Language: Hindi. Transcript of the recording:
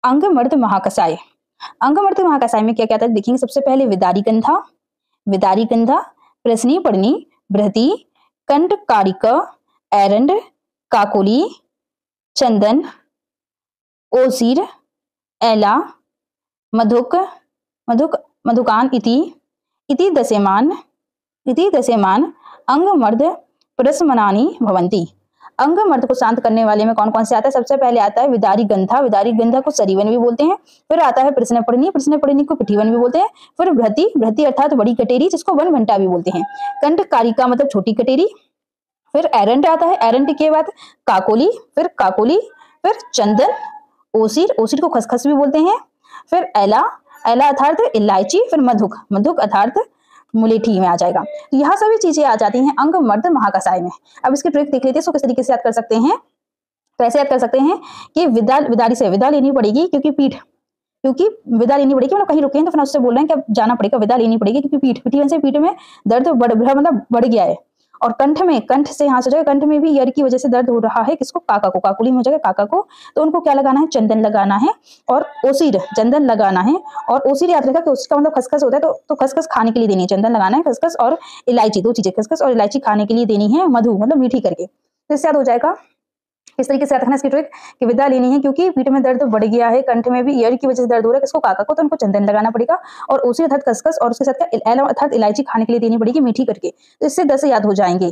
अंगमर्द महाकसाय। अंगमर्द महाकसाय में क्या क्या था देखेंगे। सबसे पहले विदारी गंधा, प्रश्नी पढ़नी, बृहति, कंठकारिक, एरंड, काकोली, चंदन, ओसीर, एला, मधुक, मधुकान इति दशेमान अंगमर्द प्रशमनानि भवन्ति। अंगमर्द को शांत करने वाले में कौन कौन से आता है। सबसे पहले आता है विदारी गंधा को सरीवन भी बोलते हैं। फिर आता है प्रश्न पढ़नी को पिठीवन भी बोलते हैं। फिर बृहति अर्थात बड़ी कटेरी जिसको वन घंटा भी बोलते हैं। कंठकारिका मतलब छोटी कटेरी। फिर एरंड आता है, एरंड के बाद काकोली, फिर चंदन, ओसीर को खसखस भी बोलते हैं। फिर एला अर्थात इलायची। फिर मधुक अर्थात मुलेठी में आ जाएगा। तो यह सभी चीजें आ जाती हैं अंगमर्द महाकसाय में। अब इसकी ट्रिक देख लेते हैं, इसको किस तरीके से याद कर सकते हैं। तो ऐसे याद कर सकते हैं कि विदारी से विदा लेनी पड़ेगी क्योंकि विदा लेनी पड़ेगी, मतलब कहीं रुके हैं तो फिर उससे बोल रहे हैं कि अब जाना पड़ेगा, विदा लेनी पड़ेगी क्योंकि पीठ में दर्द मतलब बढ़ गया है। और कंठ से यहाँ से कंठ में भी ईयर की वजह से दर्द हो रहा है। किसको? काकुली में हो जाएगा काका को। तो उनको क्या लगाना है? चंदन लगाना है और ओसीर चंदन लगाना है। और ओसीर याद रखा कि उसका मतलब खसखस होता है, तो खसखस खाने के लिए देनी है, चंदन लगाना है। खसखस और इलायची, दो चीजें, खसखस और इलायची खाने के लिए देनी है, मधु मतलब मीठी करके। तो इससे याद हो जाएगा। इस तरीके से याद रखना इसकी ट्रिक कि विदा लेनी है क्योंकि पीठ में दर्द बढ़ गया है, कंठ में भी ईयर की वजह से दर्द हो रहा है। किसको? काका को। तो उनको चंदन लगाना पड़ेगा और ओसीर अर्थात खसखस और उसके साथ एला अर्थात इलायची खाने के लिए देनी पड़ेगी मीठी करके। तो इससे 10 याद हो जाएंगे।